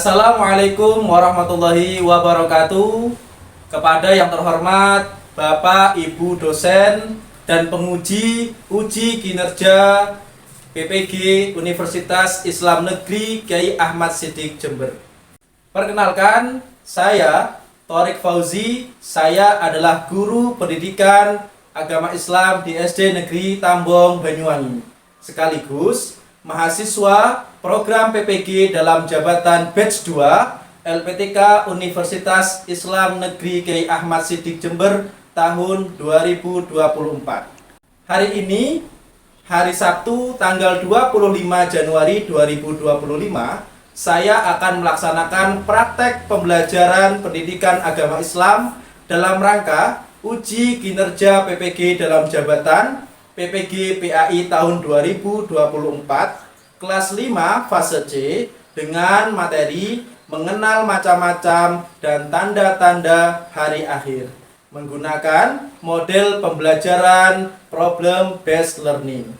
Assalamualaikum warahmatullahi wabarakatuh. Kepada yang terhormat Bapak Ibu dosen dan penguji uji kinerja PPG Universitas Islam Negeri Kyai Ahmad Siddiq Jember. Perkenalkan, saya Thorik Fauzi. Saya adalah guru pendidikan agama Islam di SD Negeri Tambong, Banyuwangi, sekaligus mahasiswa program PPG dalam jabatan Batch 2 LPTK Universitas Islam Negeri Kyai Ahmad Siddiq Jember tahun 2024. Hari ini, hari Sabtu tanggal 25 Januari 2025, saya akan melaksanakan praktek pembelajaran pendidikan agama Islam dalam rangka uji kinerja PPG dalam jabatan PPG PAI tahun 2024 kelas 5 fase C dengan materi mengenal macam-macam dan tanda-tanda hari akhir menggunakan model pembelajaran problem based learning.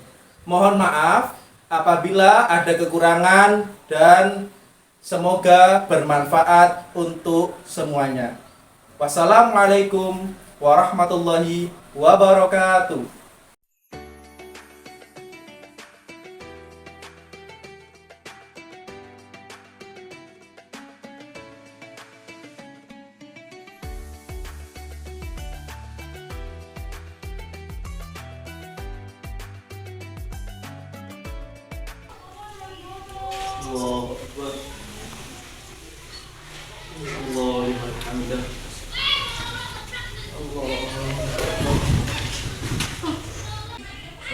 Mohon maaf apabila ada kekurangan dan semoga bermanfaat untuk semuanya. Wassalamualaikum warahmatullahi wabarakatuh. Allahu Akbar. Allahu Akbar.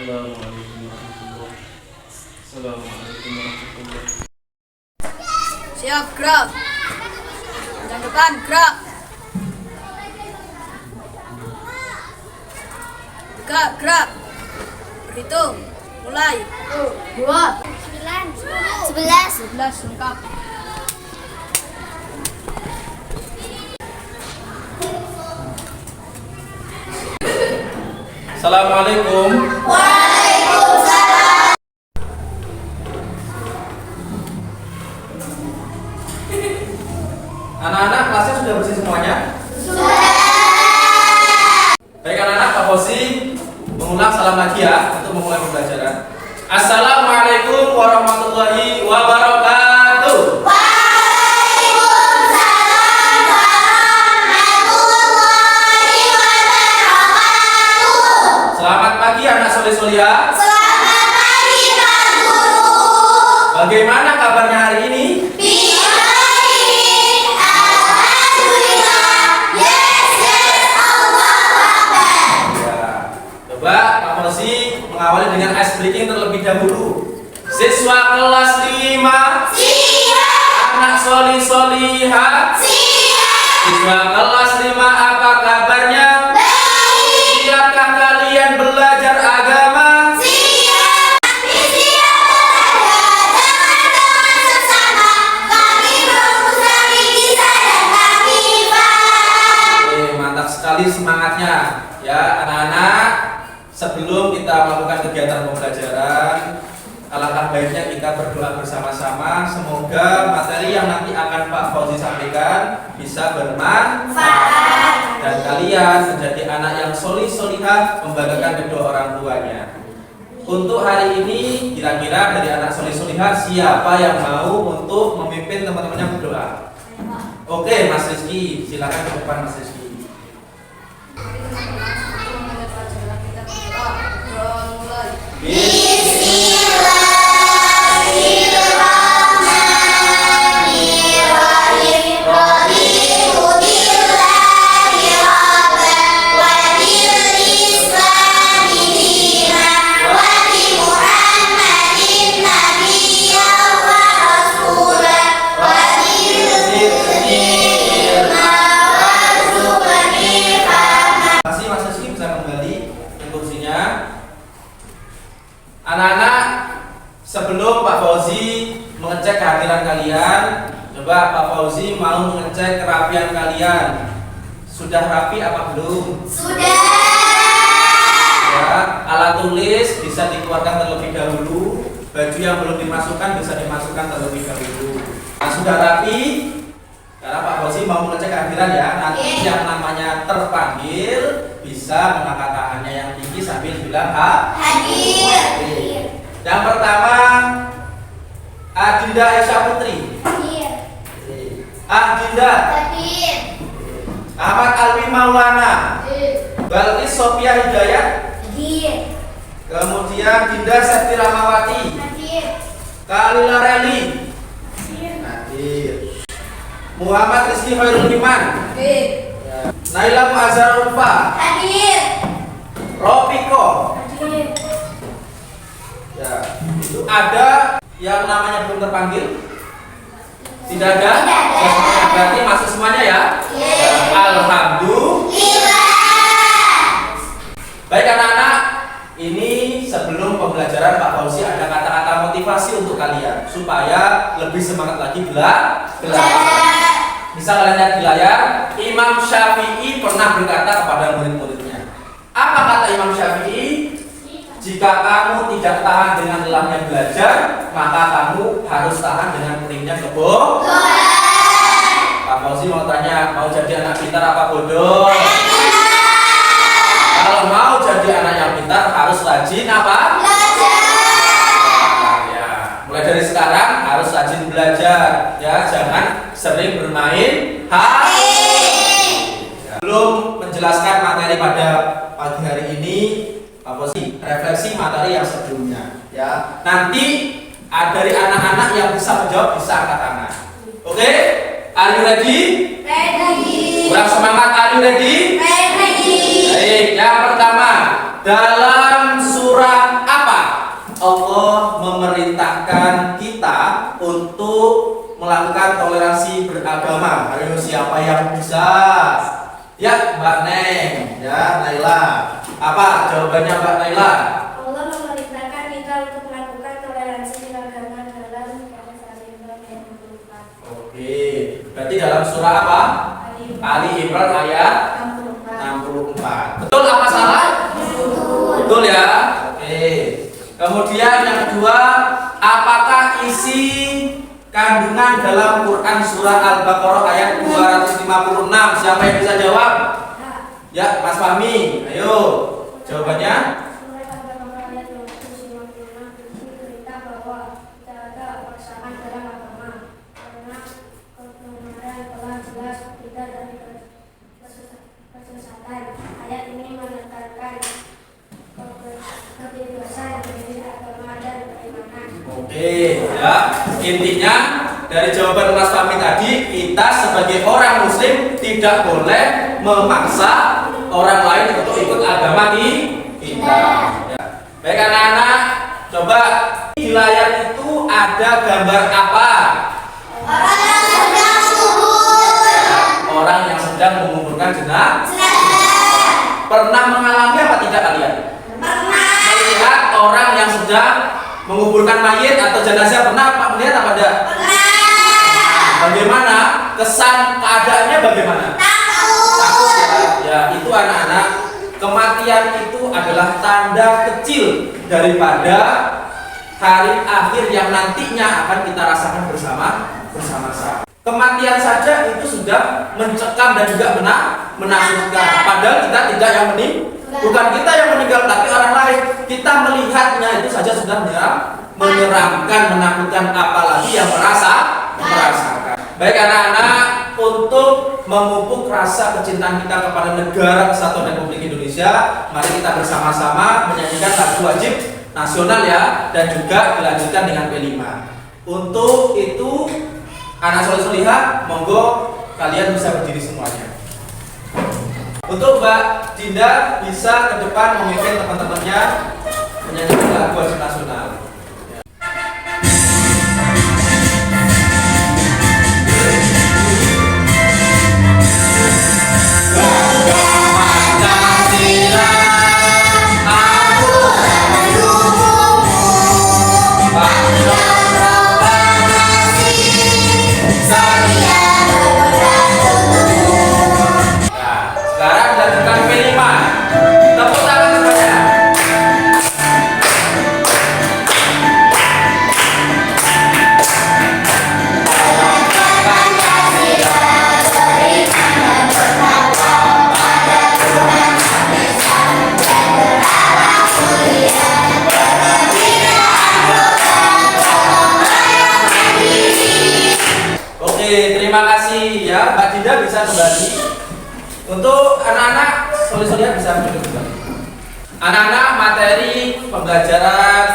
Assalamualaikum warahmatullahi. Assalamualaikum warahmatullahi. Siap, gerak. Yang depan, gerak. Gerak. Berhitung. Mulai. 2, 11 lengkap. Assalamualaikum. Waalaikumsalam. Anak-anak kelasnya sudah bersih semuanya? Sudah. Baik anak-anak, Pak Fosi mengulang salam lagi ya untuk memulai pembelajaran. Assalamualaikum warahmatullahi wabarakatuh. Waalaikumsalam warahmatullahi wabarakatuh. Selamat pagi anak soleh-solihah. Selamat pagi Pak Guru. Bagaimana kabarnya hari ini? Baik. Alhamdulillah. Yes. Allahu Akbar. Ya. Coba Pak Fosi mengawali dengan ice breaking terlebih dahulu. Siswa kelas 5, Siap. anak solih-solihah. Siap. Siswa kelas 5, apa kabarnya? Baik. Siapkah kalian belajar agama? Siap. Siap. Teman-teman sesama, kami berusaha bisa dan kami paham. Oke, mantap sekali semangatnya. Ya, anak-anak, sebelum kita melakukan kegiatan pembelajaran, alangkah baiknya kita berdoa bersama-sama. Semoga materi yang nanti akan Pak Fauzi sampaikan bisa bermanfaat dan kalian menjadi anak yang solih-solihah membanggakan kedua orang tuanya. Untuk hari ini, kira-kira dari anak solih-solihah siapa yang mau untuk memimpin teman-temannya berdoa? Oke, Mas Rizky, silakan ke depan Mas Rizky. Bismillahirrahmanirrahim. Raditu billahi rabban wa bil islami dinan wa bi Muhammadin nabiyyan wa rasulan wa bil zikri ma warzuqni fahma. Masih Mas Rizky bisa kembali ke kursinya. Anak-anak, sebelum Pak Fauzi mengecek kehadiran kalian, coba Pak Fauzi mau mengecek kerapian kalian. Sudah rapi apa belum? Sudah. Ya, alat tulis bisa dikeluarkan terlebih dahulu. Baju yang belum dimasukkan bisa dimasukkan terlebih dahulu. Nah, sudah rapi. Karena Pak Bosi mau mengecek kehadiran ya. Nanti yang namanya terpanggil bisa mengangkat tangannya yang tinggi sambil bilang hadir. Yang pertama Adinda Aisyah Putri. Adinda. Ahmad Alwi Maulana. Balkis Sophia Hidayat. Kemudian Dinda Septi Ramawati. Kalila Reli. Hadir. Muhammad Rizky Khairul Iman. Naila Muazzar Ulfa. Ropiko. Ya, itu ada yang namanya belum terpanggil? Tidak ada? Berarti masuk semuanya ya? Alhamdulillah. Baik anak-anak, ini sebelum pembelajaran Pak Fauzi ada kata-kata motivasi untuk kalian supaya lebih semangat lagi belajar. Bisa kalian lihat di layar, Imam Syafi'i pernah berkata kepada murid-muridnya. Apa kata Imam Syafi'i? Jika kamu tidak tahan dengan lelahnya belajar, maka kamu harus tahan dengan keringnya kebodohan. Pak Fauzi mau tanya, mau jadi anak pintar apa bodoh? Kalau mau jadi anak yang pintar harus rajin apa? Belajar. Ya, mulai dari sekarang harus rajin belajar. Ya, jangan sering bermain HP. Ya. Belum menjelaskan materi pada pagi hari ini, Pak Bosi, refleksi materi yang sebelumnya. Ya, nanti dari anak-anak yang bisa menjawab bisa angkat tangan. Oke? Are you ready? Ready. Kurang semangat, are you ready? Ready. Baik, yang pertama, dalam surah apa Allah memerintahkan kita untuk melakukan toleransi beragama? Ayo siapa yang bisa? Ya, Mbak Neng, ya Naila. Apa jawabannya Mbak Naila? Allah memerintahkan kita untuk melakukan toleransi beragama dalam surah Imran ayat 64. Oke, berarti dalam surah apa? Ali Imran ayat 64. Betul apa salah? Betul ya. Oke. Kemudian yang kedua, apakah isi kandungan dalam Quran surah Al-Baqarah ayat 256? Siapa yang bisa jawab? Ya, Mas Fahmi. Ayo. Jawabannya? Surah Al-Baqarah ayat 256 bercerita bahwa tidak ada paksaan dalam agama karena kebenaran telah jelas tidak dari kesesatan. Ayat ini menekankan kebebasan dari agama dan keimanan. Oke, ya. Intinya dari jawaban Mas Fahmi tadi, kita sebagai orang muslim tidak boleh memaksa orang lain untuk ikut agama kita. Ya. Baik anak-anak, coba di layar itu ada gambar apa? Orang yang sedang subur. Orang yang sedang menguburkan jenazah. Pernah mengalami apa tidak kalian? Pernah. Melihat orang yang sedang menguburkan mayit atau jenazah, pernah Pak melihat apa tidak? Bagaimana kesan keadaannya bagaimana? Takut ya. Ya, itu anak-anak, kematian itu adalah tanda kecil daripada hari akhir yang nantinya akan kita rasakan bersama-sama. Kematian saja itu sudah mencekam dan juga menakutkan. Padahal kita tidak yang bukan kita yang meninggal, tapi orang lain. Kita melihatnya itu saja sudah menyeramkan, menakutkan, apalagi yang merasakan. Baik anak-anak, untuk memupuk rasa kecintaan kita kepada negara Kesatuan Republik Indonesia, mari kita bersama-sama menyanyikan lagu wajib nasional ya, dan juga dilanjutkan dengan P5. Untuk itu, anak soleh solihah, monggo kalian bisa berdiri semuanya. Untuk Mbak Dinda bisa ke depan memimpin teman-temannya menyanyikan lagu wajib nasional. Sekarang dilanjutkan. P5. Tepuk tangan semuanya. kembali. Untuk anak-anak, soleh-soleh bisa duduk kembali. Anak-anak, materi pembelajaran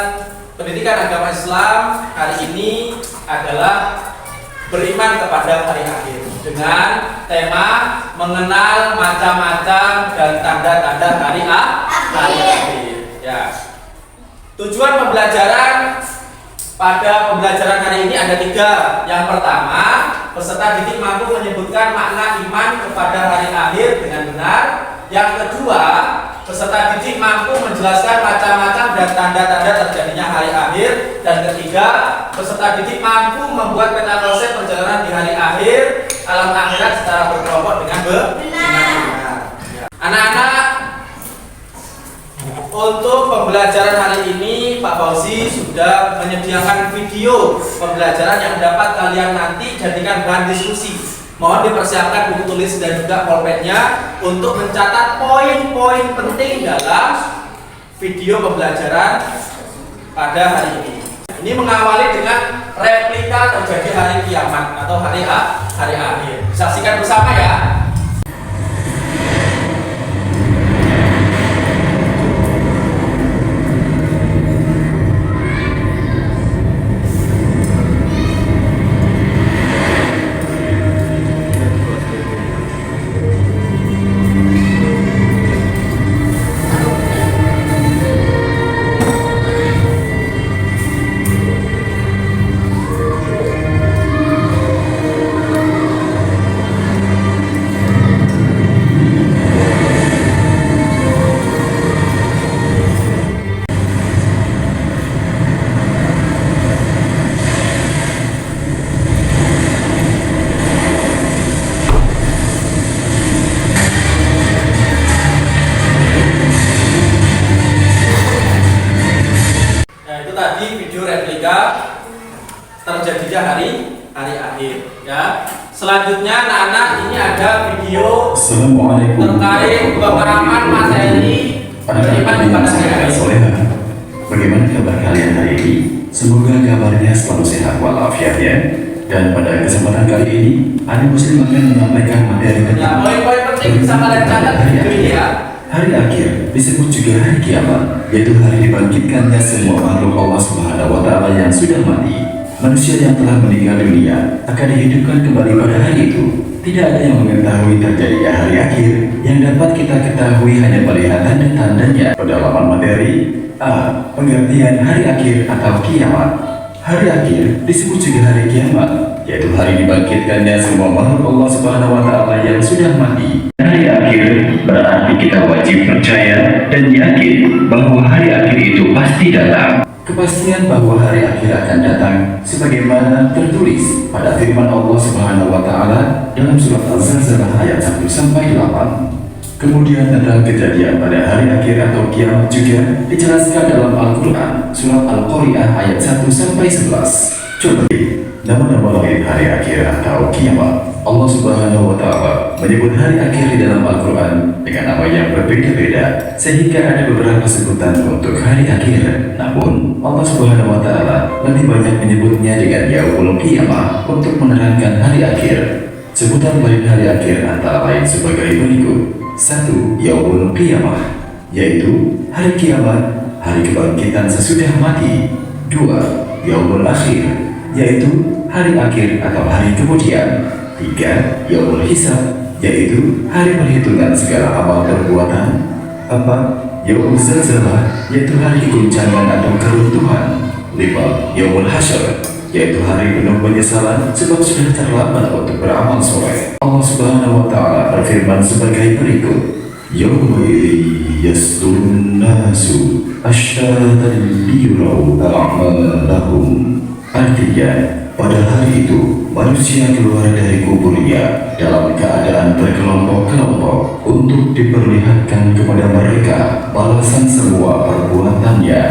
pendidikan agama Islam hari ini adalah beriman kepada hari akhir dengan tema mengenal macam-macam dan tanda-tanda hari akhir. Ya. Tujuan pembelajaran pada pembelajaran hari ini ada 3. Yang pertama, peserta didik mampu menyebutkan makna iman kepada hari akhir dengan benar. Yang kedua, peserta didik mampu menjelaskan macam-macam dan tanda-tanda terjadinya hari akhir. Dan ketiga, peserta didik mampu membuat peta konsep perjalanan di hari akhir alam akhirat secara berkelompok dengan benar. Ya. Anak-anak, untuk pembelajaran hari ini Pak Fauzi sudah menyediakan video pembelajaran yang dapat kalian nanti jadikan bahan diskusi. Mohon dipersiapkan buku tulis dan juga pulpennya untuk mencatat poin-poin penting dalam video pembelajaran pada hari ini. Ini mengawali dengan replika terjadi hari kiamat atau hari akhir. Saksikan bersama ya. Terjadinya hari akhir ya. Selanjutnya anak-anak, ini ada video terkait pemahaman materi beriman kepada hari akhir. Bagaimana kabar kalian hari ini? Semoga kabarnya selalu sehat walafiat ya. Dan pada kesempatan kali ini, Ani Muslim akan menyampaikan materi tentang poin-poin penting bisa kalian catat di video ini ya. Hari akhir disebut juga hari kiamat, yaitu hari dibangkitkannya semua makhluk Allah Subhanahu wa Ta'ala yang sudah mati. Manusia yang telah meninggal dunia akan dihidupkan kembali pada hari itu. Tidak ada yang mengetahui terjadinya hari akhir. Yang dapat kita ketahui hanya melihat tanda-tandanya. Pendalaman materi A. Pengertian hari akhir atau kiamat. Hari akhir disebut juga hari kiamat, yaitu hari dibangkitkannya semua makhluk Allah Subhanahu wa Ta'ala yang sudah mati. Hari akhir berarti kita wajib percaya dan yakin bahwa hari akhir itu pasti datang. Kepastian bahwa hari akhir akan datang sebagaimana tertulis pada firman Allah Subhanahu wa Ta'ala dalam surat Al-Zalzalah ayat 1 sampai 8. Kemudian tentang kejadian pada hari akhir atau kiamat juga dijelaskan dalam Al-Qur'an surat Al-Qari'ah ayat 1 sampai 11. Coba nama-nama lain hari akhir atau kiamat. Allah Subhanahu wa Ta'ala menyebut hari akhir di dalam Al-Quran dengan nama yang berbeda-beda, sehingga ada beberapa sebutan untuk hari akhir. Namun Allah Subhanahu wa Ta'ala lebih banyak menyebutnya dengan Yaumul Qiyamah untuk menerangkan hari akhir. Sebutan lain hari akhir antara lain sebagai berikut. 1. Yaumul Qiyamah, yaitu hari kiamat, hari kebangkitan sesudah mati. 2. Yaumul Akhir, yaitu hari akhir atau hari kemudian. 3. Yaumul Hisab, yaitu hari perhitungan segala amal perbuatan. 4. Yaumul Zalzalah, yaitu hari guncangan atau keruntuhan. 5. Yaumul Hasyr, yaitu hari penuh penyesalan sebab sudah terlambat untuk beramal soleh. Allah Subhanahu wa Ta'ala berfirman sebagai berikut. Yauma idzi yasdurun nasu asyhatan liyurau a'malahum. Artinya, pada hari itu, manusia keluar dari kuburnya dalam keadaan berkelompok-kelompok untuk diperlihatkan kepada mereka balasan semua perbuatannya.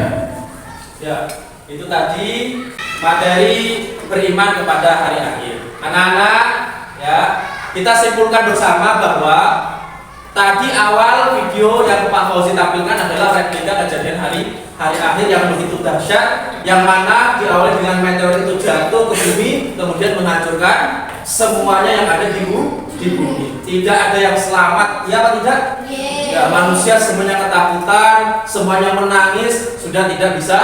Ya, itu tadi materi beriman kepada hari akhir. Anak-anak, ya, kita simpulkan bersama bahwa tadi awal video yang Pak Fauzi tampilkan adalah replika kejadian hari akhir yang begitu dahsyat, yang mana diawali dengan meteor itu jatuh ke bumi kemudian menghancurkan semuanya yang ada di di bumi. Tidak ada yang selamat, ya apa tidak? Ya, manusia semuanya ketakutan, semuanya menangis, sudah tidak bisa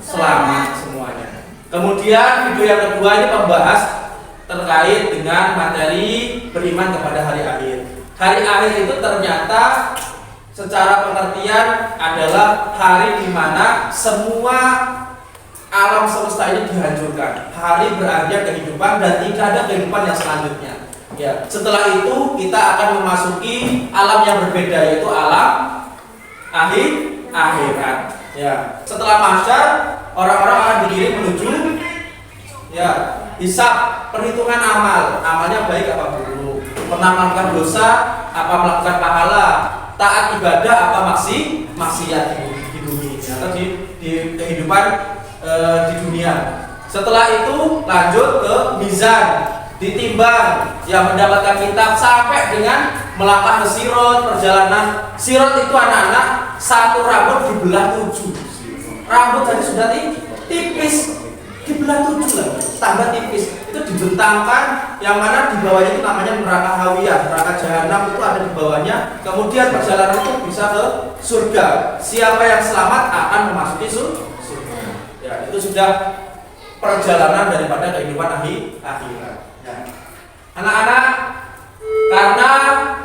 selamat semuanya. Kemudian video yang kedua ini membahas terkait dengan materi beriman kepada hari akhir. Hari akhir itu ternyata secara pengertian adalah hari di mana semua alam semesta ini dihancurkan. Hari berakhirnya kehidupan dan tidak ada kehidupan yang selanjutnya. Ya, setelah itu kita akan memasuki alam yang berbeda, yaitu alam akhirat. Ya, setelah mahsyar orang-orang akan dikirim menuju ya hisab, perhitungan amal. Amalnya baik apa buruk, pernah melakukan dosa apa melakukan pahala, taat ibadah apa maksiat di bumi atau di kehidupan di dunia. Setelah itu lanjut ke mizan, ditimbang yang mendapatkan kitab sampai dengan melangkah ke sirot. Perjalanan sirot itu anak-anak satu rambut dibelah 7. Rambut tadi sudah tipis, dibelah 7 lagi, tambah tipis. Itu dibentangkan, yang mana di bawahnya itu namanya neraka hawiyah, neraka jahanam itu ada di bawahnya. Kemudian perjalanan itu bisa ke surga. Siapa yang selamat akan memasuki surga. Ya, itu sudah perjalanan daripada kehidupan akhirat. Ya. Anak-anak, karena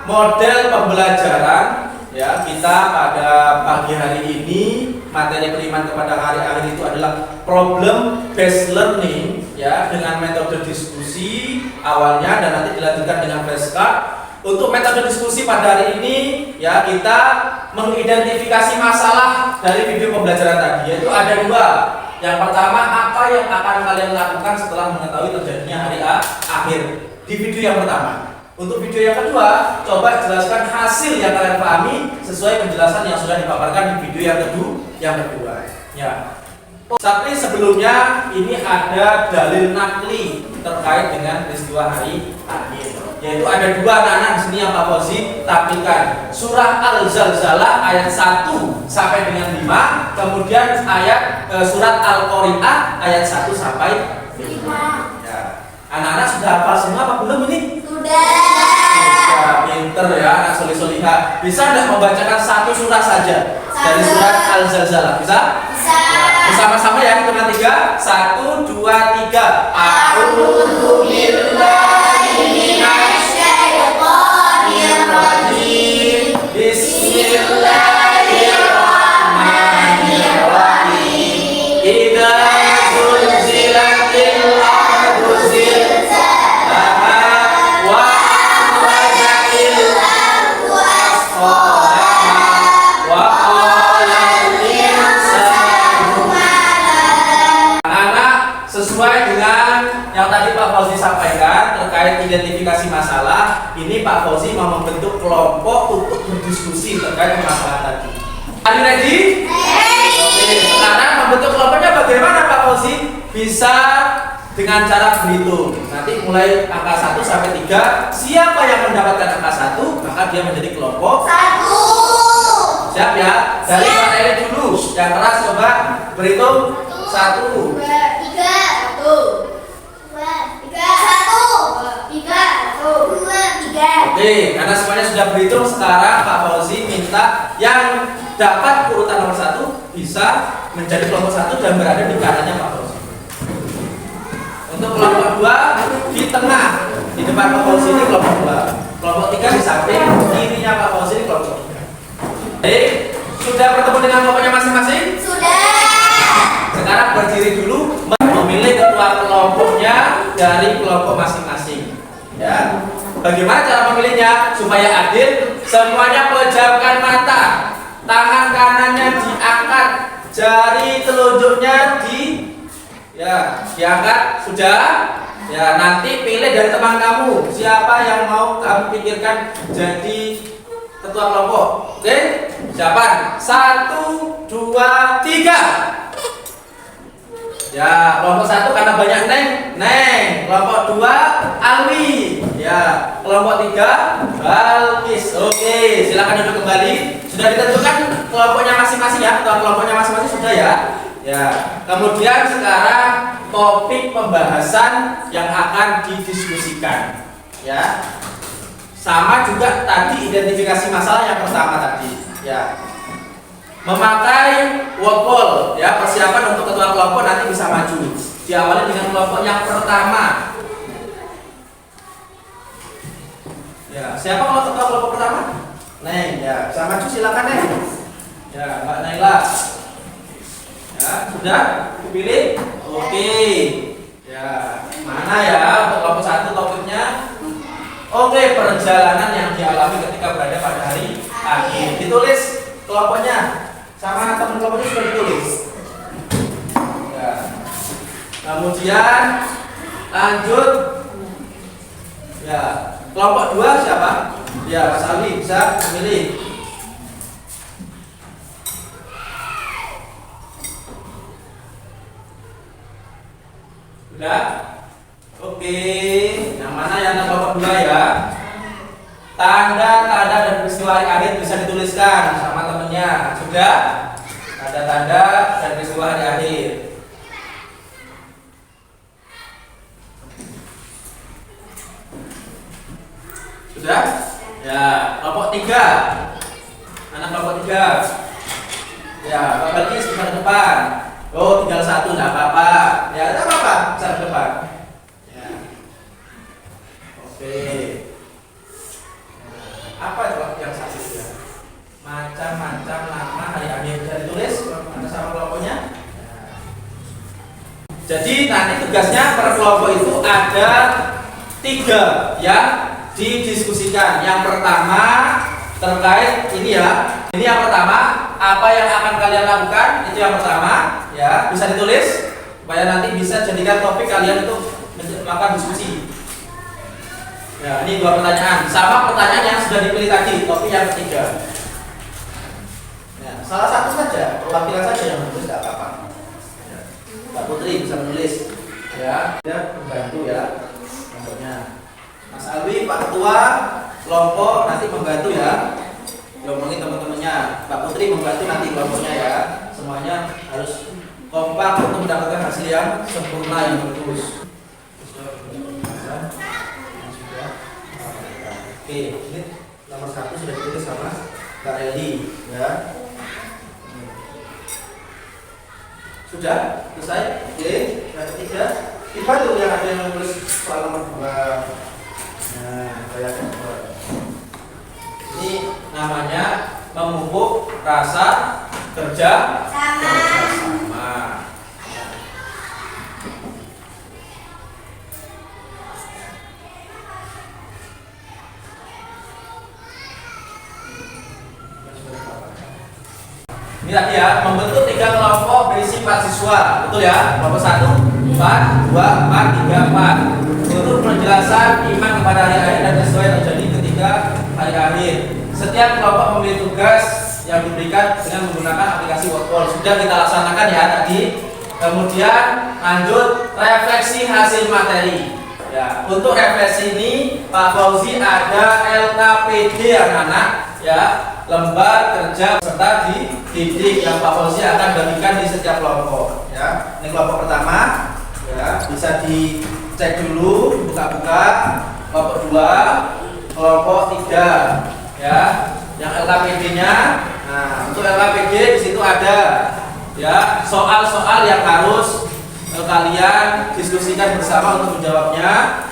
model pembelajaran ya kita pada pagi hari ini materi beriman kepada hari akhir itu adalah problem based learning ya, dengan metode diskusi awalnya dan nanti dilanjutkan dengan flashcard. Untuk metode diskusi pada hari ini ya kita mengidentifikasi masalah dari video pembelajaran tadi, yaitu ada 2. Yang pertama, apa yang akan kalian lakukan setelah mengetahui terjadinya hari akhir di video yang pertama. Untuk video yang kedua, coba jelaskan hasil yang kalian pahami sesuai penjelasan yang sudah dipaparkan di video yang kedua. Ya. Tapi sebelumnya ini ada dalil nakli terkait dengan peristiwa hari akhir. Yaitu ada 2 anak-anak di sini yang Pak Fauzi tampilkan. Surah Al-Zalzalah ayat 1 sampai dengan 5, kemudian surat Al-Qari'ah ayat 1 sampai 5. Ya. Anak-anak sudah hafal semua apa belum ini? Sudah. Pinter ya, anak solih-solihah. Bisa enggak membacakan satu surah saja dari surat Al-Zalzalah? Bisa? Bisa. Bersama-sama ya, hitungan 3. 1, 2, 3. A'udzu billahi minasyaitonir rajim. Bismillahirrahmanirrahim. Idza zulzilatil ardu zilzalaha wa akhrajatil ardu asqalaha wa qala al-insanu ma laha. Anak, sesuai dengan yang tadi Pak Fauzi sampaikan terkait identifikasi masalah, ini Pak Fauzi mau membentuk kelompok untuk berdiskusi terkait masalah tadi. Are you ready? Oke, sekarang membentuk kelompoknya bagaimana Pak Fauzi? Bisa dengan cara berhitung. Nanti mulai angka 1 sampai 3. Siapa yang mendapatkan angka 1, maka dia menjadi kelompok 1. Siap ya? Dari materi dulu. Yang keras coba berhitung 1. 3. Oke, karena semuanya sudah berhitung, sekarang Pak Fauzi minta yang dapat urutan nomor 1 bisa menjadi kelompok 1 dan berada di kanannya Pak Fauzi. Untuk kelompok 2 di tengah, di depan Pak Fauzi ini kelompok 2. Kelompok 3 di samping kirinya Pak Fauzi ini kelompok 3. Baik, sudah bertemu dengan kelompoknya masing-masing? Sudah. Sekarang berdiri dulu memilih ketua kelompoknya dari kelompok masing-masing. Ya. Bagaimana cara memilihnya supaya adil? Semuanya pejamkan mata. Tangan kanannya diangkat, jari telunjuknya diangkat. Sudah? Ya, nanti pilih dari teman kamu siapa yang mau kamu pikirkan jadi ketua kelompok. Oke? Siapa? 1, 2, 3. Ya, kelompok 1 karena banyak Neng. Kelompok 2 Alwi. Ya, kelompok 3 Balkis. Oke, silakan duduk kembali. Sudah ditentukan kelompoknya masing-masing ya, ketua kelompoknya masing-masing sudah ya. Ya, kemudian sekarang topik pembahasan yang akan didiskusikan. ya. Sama juga tadi identifikasi masalah yang pertama tadi, ya. Memakai wordball, ya, persiapan untuk ketua kelompok nanti bisa maju. Diawali dengan kelompok yang pertama. Ya, siapa kalau ketua kelompok pertama? Neng, ya, bisa maju silakan Neng. Ya, Mbak Naila. Ya, sudah dipilih? Oke. Ya, mana ya untuk kelompok satu topiknya? Oke, perjalanan yang dialami ketika berada pada hari akhir. Ditulis kelompoknya sama teman kelompoknya sudah ditulis. Ya. Kemudian lanjut. Ya, kelompok 2 siapa? Ya, Mas Ali bisa memilih. Sudah? Oke, yang mana yang kelompok 2 ya? Tanda-tanda dan peristiwa hari akhir bisa dituliskan sama temennya. Sudah? Tanda-tanda dan peristiwa hari akhir. Sudah? Ya, kelompok 3. Anak kelompok 3. Ya, Pak Balkis bisa ke depan. Oh, tinggal 1, enggak apa-apa. Ya, enggak apa-apa, bisa ke depan. Ya. Oke. Apa itu yang satu ya? Macam-macam nama hari akhir bisa ditulis ada sama kelompoknya. Ya. Jadi nanti tugasnya per kelompok itu ada 3 yang didiskusikan. Yang pertama terkait ini ya. Ini yang pertama, apa yang akan kalian lakukan? Itu yang pertama, ya, bisa ditulis supaya nanti bisa jadikan topik kalian untuk melakukan diskusi. Ya, ini 2 pertanyaan. Sama pertanyaan yang sudah dipilih tadi, topik yang ketiga. Ya, salah satu saja, perwakilan saja yang menulis, tidak apa-apa. Ya. Mbak Putri bisa menulis, ya, dia membantu ya, contohnya. Mas Alwi, Pak Ketua kelompok nanti membantu ya, ngomongin teman-temannya. Mbak Putri membantu nanti kelompoknya ya. Semuanya harus kompak untuk mendapatkan hasil yang sempurna yang bagus. Oke, ini nomor 1 sudah ditulis sama Kak Eli ya. Sudah selesai. Oke, yang ketiga dibantu yang ada yang menulis soal nomor 2. Nah, saya coba. Ini namanya memupuk rasa kerja sama. Ini tadi ya, membentuk 3 kelompok berisi 4 siswa, betul ya? Kelompok 1, 4, 2, 4, 3, 4. Untuk penjelasan iman kepada hari akhir dan peristiwa yang terjadi ketika hari akhir. Setiap kelompok memiliki tugas yang diberikan dengan menggunakan aplikasi Wordball. Sudah kita laksanakan ya tadi. Kemudian lanjut refleksi hasil materi. Ya, untuk refleksi ini Pak Fauzi ada LKPD anak-anak ya, lembar kerja peserta dididik yang Pak Fauzi akan bagikan di setiap kelompok ya. Ini kelompok pertama ya, bisa dicek dulu, buka-buka. Kelompok 2, kelompok 3 ya, yang LKPD-nya. Nah, untuk LKPD di situ ada ya soal-soal yang harus kalian diskusikan bersama untuk menjawabnya.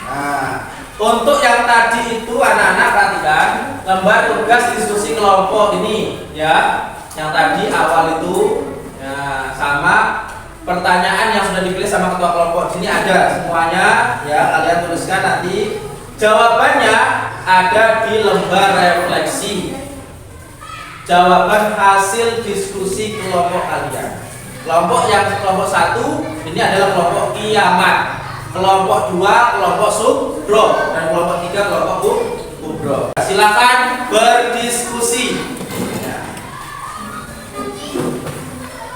Nah, untuk yang tadi itu anak-anak perhatikan lembar tugas diskusi kelompok ini ya, yang tadi awal itu ya, sama pertanyaan yang sudah dipilih sama ketua kelompok. Sini ada semuanya ya, kalian tuliskan nanti. Jawabannya ada di lembar refleksi. Jawaban hasil diskusi kelompok kalian. Kelompok 1 ini adalah kelompok kiamat. Kelompok 2 kelompok subro dan kelompok 3 kelompok kubro. Silakan berdiskusi. Ya.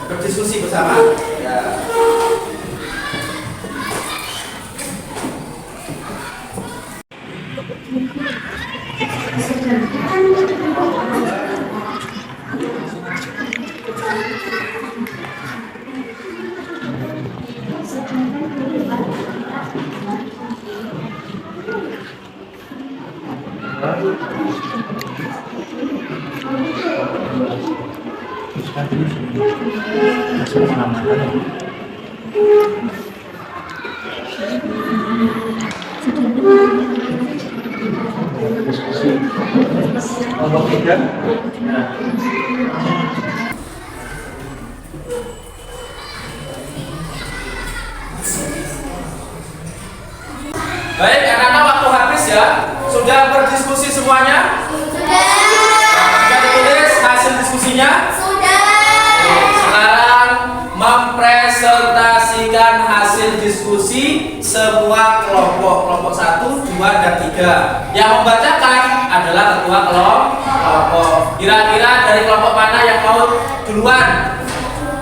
Berdiskusi bersama. Ya. Thank you. Kelompok 3. Baik, anak-anak, waktu habis ya. Sudah berdiskusi semuanya? Sudah ditulis hasil diskusinya? Sekarang mempresentasikan hasil diskusi semua kelompok 1, 2, dan 3. Yang membacakan adalah ketua kelompok. Kira-kira dari kelompok mana yang mau duluan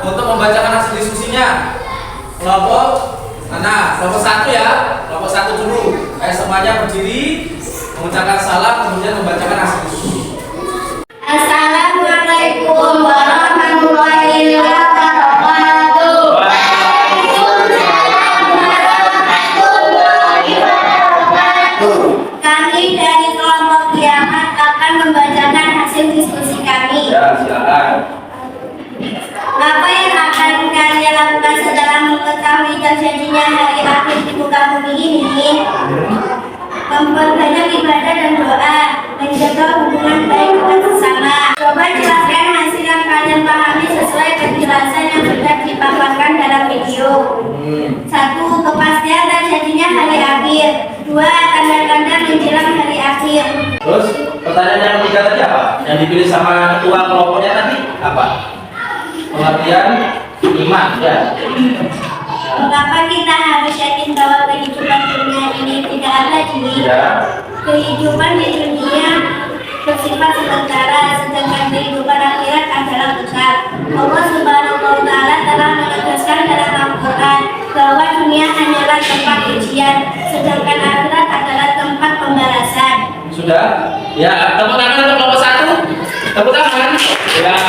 untuk membacakan hasil diskusinya? Kelompok mana? Kelompok 1 ya. Kelompok 1 dulu. Semuanya berdiri, mengucapkan salam, kemudian membacakan hasil diskusi. Assalamualaikum warahmatullahi wabarakatuh. Waalaikumsalam warahmatullahi wabarakatuh. Kami dari kelompok Kiamat akan membacakan hasil diskusi kami. Ya, silakan. Apa yang akan kalian lakukan setelah mengetahui terjadinya hari akhir di muka bumi ini? Memperbanyak ibadah dan doa, menjaga hubungan baik dengan sesama. Coba jelaskan hasil yang kalian pahami sesuai penjelasan yang sudah dipaparkan dalam video. 1. Kepastian terjadinya hari akhir. 2. Tanda-tanda menjelang hari akhir. Terus pertanyaan yang ketiga tadi apa? Yang dipilih sama ketua kelompoknya tadi apa? Pengertian iman ya. Mengapa kita harus yakin bahwa kehidupan dunia ini tidak abadi? Ya. Kehidupan di dunia bersifat sementara, sedangkan kehidupan akhirat adalah kekal. Allah Subhanahu wa Ta'ala telah menegaskan dalam Al-Quran bahwa dunia hanyalah tempat ujian, sedangkan akhirat adalah tempat pembalasan. Sudah? Ya, tepuk tangan untuk kelompok 1. Tepuk tangan. Ya.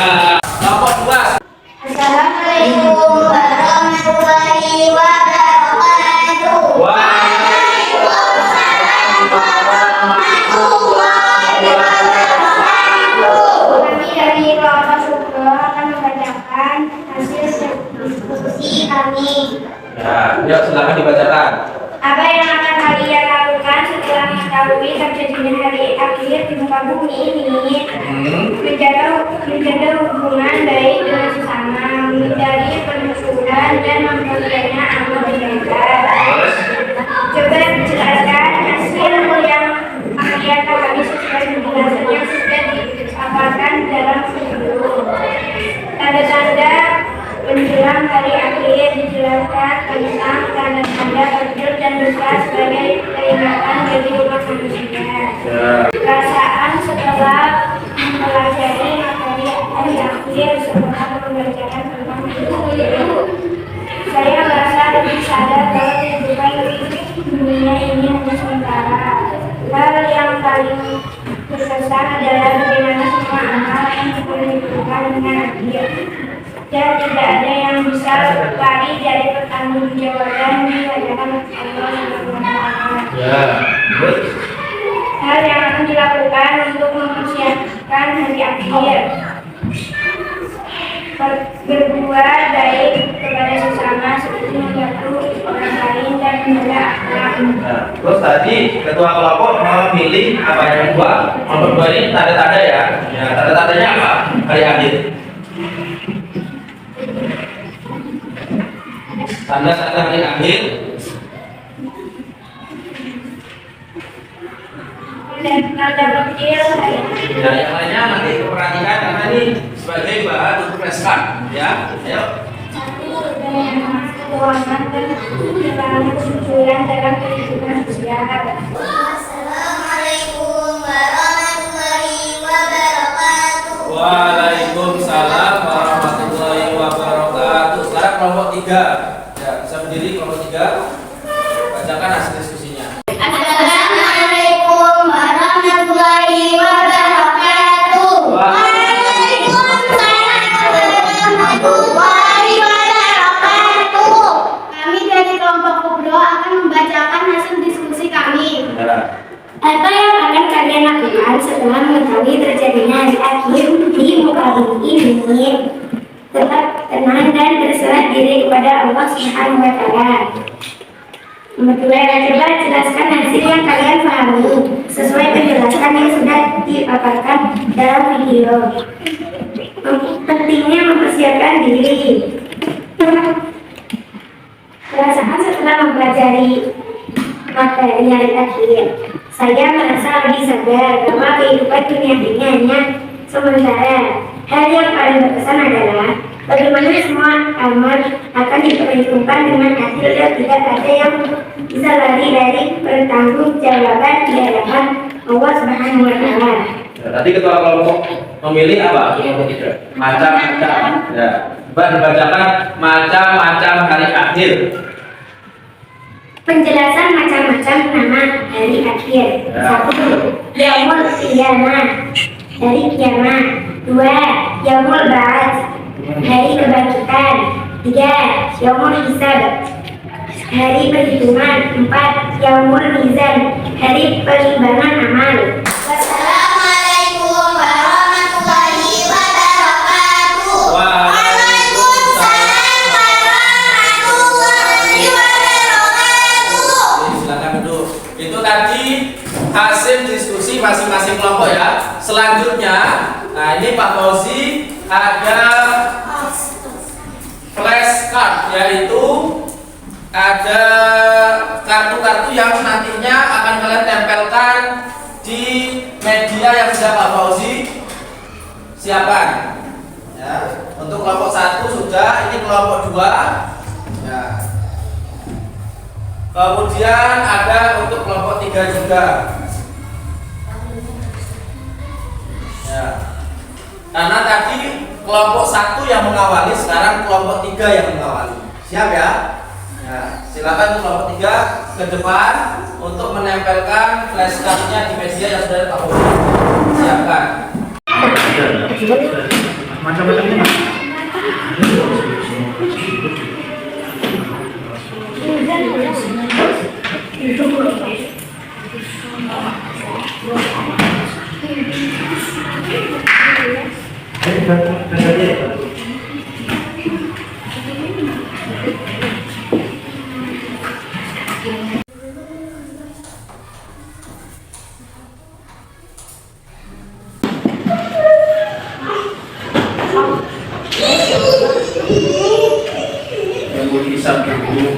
Kelompok 2. Assalamualaikum warahmatullahi wabarakatuh. Waalaikumsalam warahmatullahi wabarakatuh. Kami dari kelompok Sugro akan membacakan hasil diskusi kami. Ya, yuk silakan dibacakan. Apa yang akan kalian lakukan setelah mengetahui terjadinya hari akhir di muka bumi ini? Menjaga hubungan baik dengan sesama, menghindari permusuhan dan memperbanyak amal ibadah. Coba dijelaskan hasil yang kalian pahami sesuai penjelasan yang sudah dipaparkan dalam video. Tanda-tanda menjelang hari akhir dijelaskan tentang tanda-tanda kecil dan besar sebagai peringatan bagi umat manusia. Perasaan setelah mempelajari materi hari akhir setelah membacakan tentang video, saya merasa lebih sadar bahwa kehidupan dunia ini hanya sementara. Hal yang paling berkesan adalah bagaimana semua amal yang kita lakukan dengan akhir. Dan tidak ada yang bisa lari dari pertanggungjawaban di hadapan Allah SWT. Ya. Hal yang akan dilakukan untuk mempersiapkan hari akhir: berbuat baik kepada sesama seperti membantu orang lain dan menjaga akhlak. Nah, terus tadi ketua kelompok memilih apa yang kedua? Nomor 2 ini tanda-tanda ya. Ya, tanda-tandanya apa? Hari akhir. Tanda-tanda hari akhir. Dan tanda kecil hari akhir. Ya, yang lainnya nanti perhatikan karena ini sebagai bahan untuk flashcard ya. Ayo. Keuangan dan kehilangan kesujuran dalam kehidupan sosial. Assalamualaikum warahmatullahi wabarakatuh. Waalaikumsalam warahmatullahi wabarakatuh. Sekarang kelompok 3. Ya, bisa berdiri kelompok 3. Bacakan hasil diskusinya. Assalamualaikum warahmatullahi wabarakatuh. Waalaikumsalam warahmatullahi wabarakatuh. Kami dari kelompok Kubro akan membacakan hasil diskusi kami. Ya. Apa yang akan kalian lakukan setelah mengetahui terjadinya hari akhir di muka bumi Amin. Tetap tenang dan berserah diri kepada Allah Subhanahu wa Ta'ala. Nomor 2, coba jelaskan hasil yang kalian pahami sesuai penjelasan yang sudah dipaparkan dalam video. Pentingnya mempersiapkan diri. Perasaan setelah mempelajari materi hari akhir, saya merasa lebih sadar bahwa kehidupan dunia ini hanya sementara. Hal yang paling berkesan adalah bagaimana semua amal akan diperhitungkan dengan adil dan tidak ada yang bisa lari dari pertanggungjawaban di hadapan Allah Subhanahu wa Ta'ala. Tadi ketua kelompok memilih apa? Macam-macam. Ya. Coba dibacakan macam-macam hari akhir. Penjelasan macam-macam nama hari akhir. 1. Yaumul Qiyamah, hari kiamat. 2. Yaumul Ba'ats, hari kebangkitan. 3. Yaumul Hisab, hari perhitungan. 4. Yaumul Mizan, hari penimbangan amal. Wassalamualaikum warahmatullahi wabarakatuh. Waalaikumsalam warahmatullahi wabarakatuh. Silakan duduk. Itu tadi hasil diskusi masing-masing kelompok ya. Selanjutnya, nah ini Pak Fauzi ada flashcard, yaitu ada kartu-kartu yang nantinya akan kalian tempelkan di media yang sudah Pak Fauzi siapkan. Ya, untuk kelompok 1 sudah, ini kelompok 2. Ya. Kemudian ada untuk kelompok 3 juga. Ya. Karena tadi kelompok 1 yang mengawali, sekarang kelompok 3 yang mengawali. Siap ya? Ya, silakan kelompok 3 ke depan untuk menempelkan flashcardnya di media yang sudah Pak Fauzi siapkan. Macam-macamnya Mas. Yang mau dihisap dulu,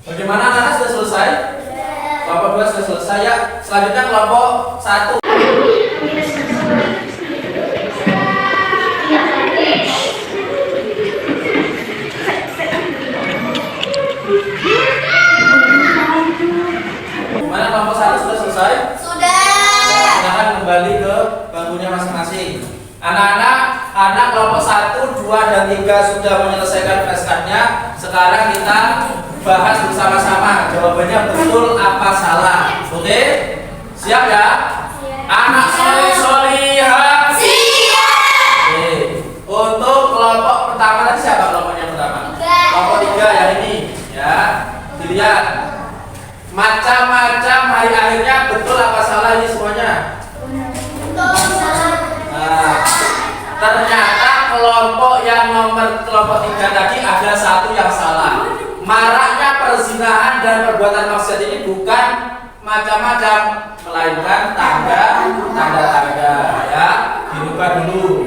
Bagaimana anak-anak sudah selesai? Kelompok 2 sudah selesai ya. Selanjutnya kelompok 1. Gimana kelompok 1 sudah selesai? Sudah. Silakan kembali ke bangkunya masing-masing. Anak kelompok 1, 2, dan 3 sudah menyelesaikan flashcardnya. Sekarang kita bahas bersama-sama jawabannya betul apa salah. Oke? Siap ya? Anak soleh-solihah. Siap. Oke. Untuk kelompok pertama tadi siapa kelompoknya pertama? Kelompok 3 yang ini ya. Dilihat. Macam-macam hari akhirnya betul apa salah ini semuanya? Nah, ternyata kelompok yang kelompok 3 tadi ada satu yang salah. Maraknya perzinahan dan perbuatan maksiat ini bukan macam-macam, melainkan tanda-tanda ya. Dirubah dulu.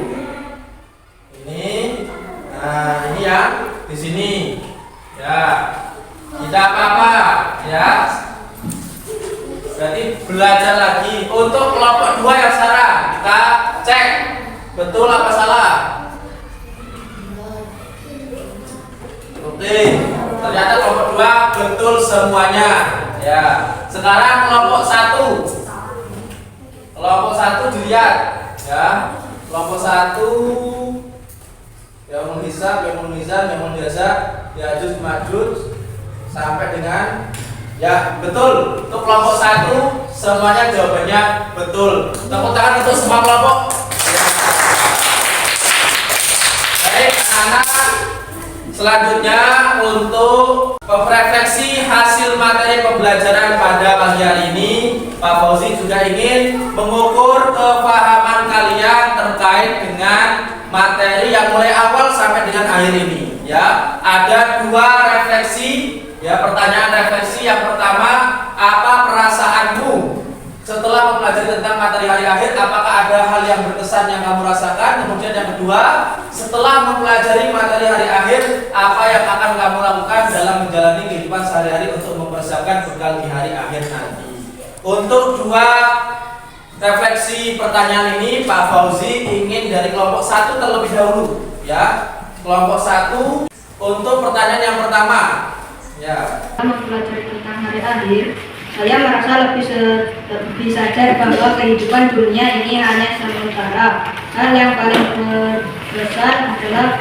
Ini, nah ini yang di sini ya. Tidak apa-apa ya. Berarti belajar lagi. Untuk kelompok 2 yang salah, kita cek betul apa salah. Oke, ternyata kelompok 2 betul semuanya ya. Sekarang kelompok 1. Kelompok 1 dilihat ya. Kelompok 1 yang menghisab, yang mengizan, yang menjasa, Ya'juj Ma'juj sampai dengan ya betul. Untuk kelompok 1 semuanya jawabannya betul. Tepuk tangan untuk semua kelompok. Baik anak, Selanjutnya untuk refleksi hasil materi pembelajaran pada pagi hari ini, Pak Fauzi juga ingin mengukur kepahaman kalian terkait dengan materi yang mulai awal sampai dengan akhir ini. Ya, ada 2 refleksi. Ya, pertanyaan refleksi yang pertama, apa perasaanmu setelah mempelajari tentang materi hari akhir? Apakah ada hal yang berkesan yang kamu rasakan? Kemudian yang kedua, setelah mempelajari materi hari akhir, apa yang akan kamu lakukan dalam menjalani kehidupan sehari-hari untuk mempersiapkan bekal di hari akhir nanti? Untuk 2 refleksi pertanyaan ini, Pak Fauzi ingin dari kelompok 1 terlebih dahulu. Ya, kelompok 1 untuk pertanyaan yang pertama. Ya. Mempelajari tentang hari akhir, saya merasa lebih sadar bahwa kehidupan dunia ini hanya sementara. Hal yang paling besar adalah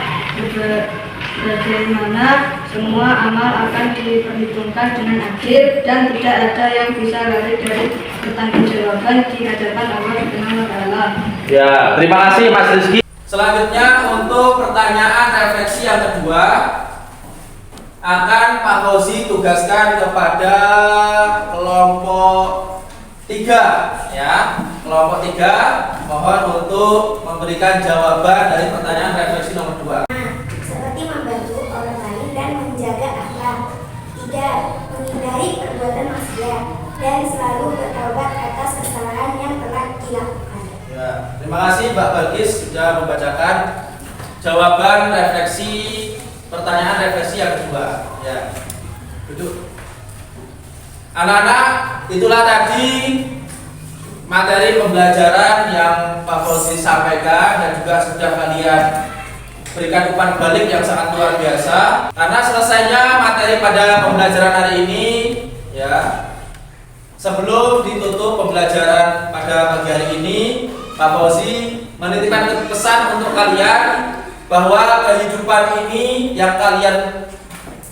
bagaimana semua amal akan diperhitungkan dengan adil dan tidak ada yang bisa lari dari pertanggungjawaban di hadapan Allah Subhanahu wa taala. Ya, terima kasih Mas Rizky. Selanjutnya untuk pertanyaan refleksi yang kedua, akan Pak Fauzi tugaskan kepada kelompok 3 ya. Kelompok 3 mohon untuk memberikan jawaban dari pertanyaan refleksi nomor 2. Seperti membantu orang lain dan menjaga akhlak, tidak menghindari perbuatan maksiat, dan selalu bertaubat atas kesalahan yang telah dilakukan. Ya, terima kasih Mbak Balkis sudah membacakan jawaban refleksi pertanyaan refleksi yang kedua. Ya, duduk. Anak-anak, itulah tadi materi pembelajaran yang Pak Fauzi sampaikan dan juga sudah kalian berikan umpan balik yang sangat luar biasa. Karena selesainya materi pada pembelajaran hari ini, ya, sebelum ditutup pembelajaran pada pagi hari ini, Pak Fauzi menitipkan pesan untuk kalian bahwa kehidupan ini yang kalian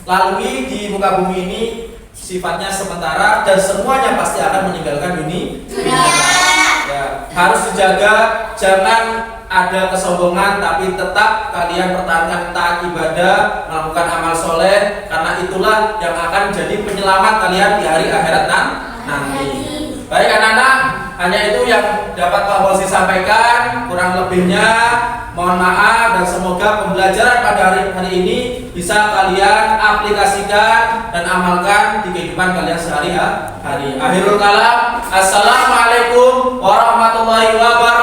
lalui di muka bumi ini sifatnya sementara dan semuanya pasti akan meninggalkan dunia. Ya, harus dijaga, jangan ada kesombongan, tapi tetap kalian pertahankan taat ibadah, melakukan amal soleh, karena itulah yang akan jadi penyelamat kalian di hari akhirat nanti. Baik anak-anak, hanya itu yang dapat Pak Fauzi sampaikan. Kurang lebihnya mohon maaf dan semoga pembelajaran pada hari ini bisa kalian aplikasikan dan amalkan di kehidupan kalian sehari-hari. Akhirul kalam, assalamualaikum warahmatullahi wabarakatuh.